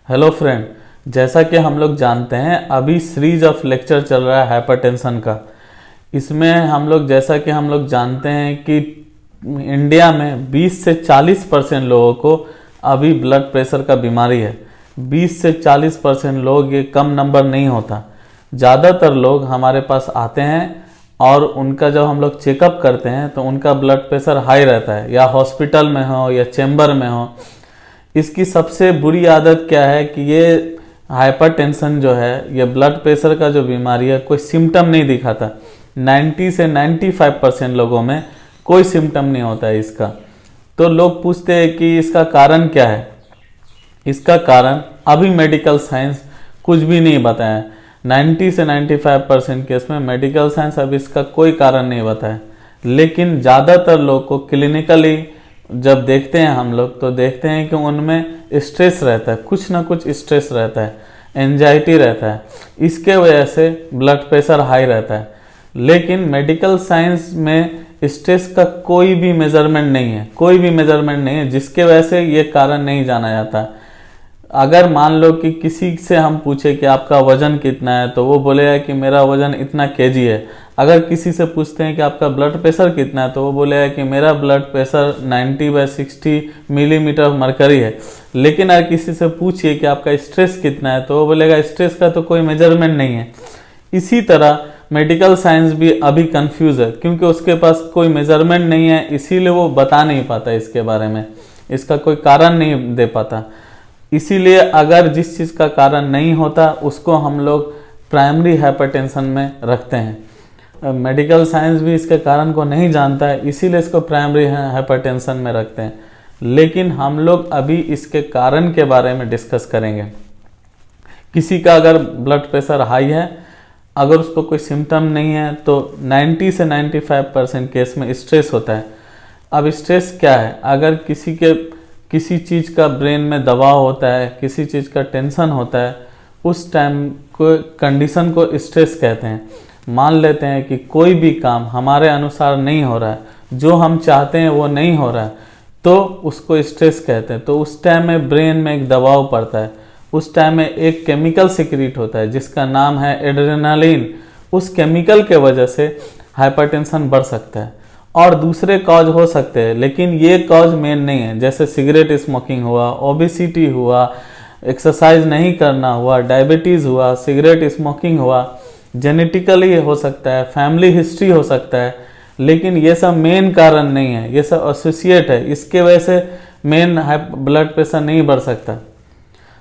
Hello friend, जैसा कि हम लोग जानते हैं अभी सीरीज ऑफ लेक्चर चल रहा है हाइपरटेंशन का। इसमें हम लोग जानते हैं कि इंडिया में 20 से 40% लोगों को अभी ब्लड प्रेशर का बीमारी है। 20 से 40% लोग, ये कम नंबर नहीं होता। ज़्यादातर लोग हमारे पास आते हैं और उनका जब हम लोग चेकअप करते हैं तो उनका ब्लड प्रेशर हाई रहता है, या हॉस्पिटल में हो या चेंबर में हो। इसकी सबसे बुरी आदत क्या है कि ये हाइपरटेंशन जो है, ये ब्लड प्रेशर का जो बीमारी है, कोई सिम्टम नहीं दिखाता। 90 से 95% लोगों में कोई सिम्टम नहीं होता है इसका। तो लोग पूछते हैं कि इसका कारण क्या है। इसका कारण अभी मेडिकल साइंस कुछ भी नहीं बताया। 90 से 95% केस में मेडिकल साइंस अभी इसका कोई कारण नहीं बताया। लेकिन ज़्यादातर लोग को क्लिनिकली जब देखते हैं हम लोग, तो देखते हैं कि उनमें स्ट्रेस रहता है, कुछ ना कुछ स्ट्रेस रहता है, एंजाइटी रहता है। इसके वजह से ब्लड प्रेशर हाई रहता है। लेकिन मेडिकल साइंस में स्ट्रेस का कोई भी मेजरमेंट नहीं है, जिसके वजह से ये कारण नहीं जाना जाता। अगर मान लो कि किसी से हम पूछे कि आपका वजन कितना है, तो वो बोलेगा कि मेरा वजन इतना केजी है। अगर किसी से पूछते हैं कि आपका ब्लड प्रेशर कितना है, तो वो बोलेगा कि मेरा ब्लड प्रेशर 90/60 मिलीमीटर मरकरी है। लेकिन अगर किसी से पूछिए कि आपका स्ट्रेस कितना है, तो वो बोलेगा स्ट्रेस का तो कोई मेजरमेंट नहीं है। इसी तरह मेडिकल साइंस भी अभी कंफ्यूज है, क्योंकि उसके पास कोई मेजरमेंट नहीं है, इसीलिए वो बता नहीं पाता इसके बारे में, इसका कोई कारण नहीं दे पाता। इसीलिए अगर जिस चीज़ का कारण नहीं होता उसको हम लोग प्राइमरी हाइपरटेंशन में रखते हैं। मेडिकल साइंस भी इसके कारण को नहीं जानता है, इसीलिए इसको प्राइमरी हाइपरटेंशन में रखते हैं। लेकिन हम लोग अभी इसके कारण के बारे में डिस्कस करेंगे। किसी का अगर ब्लड प्रेशर हाई है, अगर उसको कोई सिम्टम नहीं है, तो 90 से 95% केस में स्ट्रेस होता है। अब स्ट्रेस क्या है? अगर किसी चीज़ का ब्रेन में दबाव होता है, किसी चीज़ का टेंशन होता है, उस टाइम को कंडीशन को स्ट्रेस कहते हैं। मान लेते हैं कि कोई भी काम हमारे अनुसार नहीं हो रहा है, जो हम चाहते हैं वो नहीं हो रहा है, तो उसको स्ट्रेस कहते हैं। तो उस टाइम में ब्रेन में एक दबाव पड़ता है, उस टाइम में एक केमिकल सिक्रीट होता है जिसका नाम है एड्रेनालिन। उस केमिकल के वजह से हाइपरटेंशन बढ़ सकता है। और दूसरे कॉज हो सकते हैं, लेकिन ये कॉज मेन नहीं है। जैसे सिगरेट स्मोकिंग हुआ, ओबेसिटी हुआ, एक्सरसाइज नहीं करना हुआ, डायबिटीज़ हुआ, सिगरेट स्मोकिंग हुआ, जेनेटिकली हो सकता है, फैमिली हिस्ट्री हो सकता है। लेकिन ये सब मेन कारण नहीं है, ये सब एसोसिएट है। इसके वजह से मेन ब्लड प्रेशर नहीं बढ़ सकता।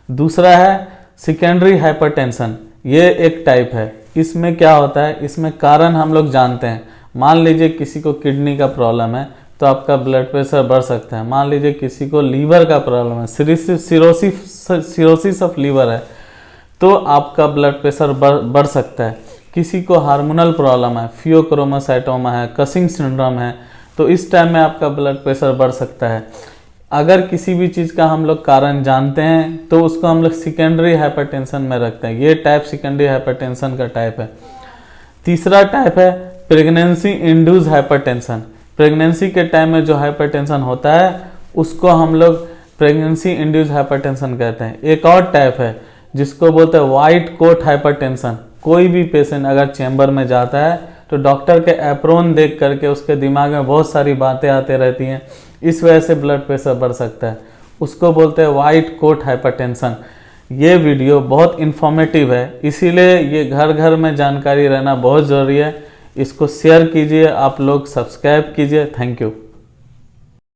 दूसरा है सेकेंडरी हाइपरटेंशन। ये एक टाइप है। इसमें क्या होता है, इसमें कारण हम लोग जानते हैं। मान लीजिए किसी को किडनी का प्रॉब्लम है तो आपका ब्लड प्रेशर बढ़ सकता है। मान लीजिए किसी को लीवर का प्रॉब्लम है, सिरोसिस ऑफ लीवर है, तो आपका ब्लड प्रेशर बढ़ सकता है। किसी को हार्मोनल प्रॉब्लम है, फियोक्रोमोसाइटोमा है, कसिंग सिंड्रोम है, तो इस टाइम में आपका ब्लड प्रेशर बढ़ सकता है। अगर किसी भी चीज़ का हम लोग कारण जानते हैं तो उसको हम लोग सेकेंडरी हाइपरटेंशन में रखते हैं। ये टाइप सेकेंडरी हाइपरटेंशन का टाइप है। तीसरा टाइप है प्रेगनेंसी इंड्यूस हाइपरटेंशन। प्रेगनेंसी के टाइम में जो हाइपरटेंशन होता है उसको हम लोग प्रेगनेंसी इंड्यूस हाइपरटेंशन कहते हैं। एक और टाइप है जिसको बोलते हैं व्हाइट कोट हाइपरटेंशन। कोई भी पेशेंट अगर चैम्बर में जाता है तो डॉक्टर के एप्रोन देख करके उसके दिमाग में बहुत सारी बातें आते रहती हैं, इस वजह से ब्लड प्रेशर बढ़ सकता है। उसको बोलते हैं व्हाइट कोट हाइपरटेंशन। ये वीडियो बहुत इन्फॉर्मेटिव है, इसीलिए ये घर घर में जानकारी रहना बहुत ज़रूरी है। इसको शेयर कीजिए, आप लोग सब्सक्राइब कीजिए। Thank you.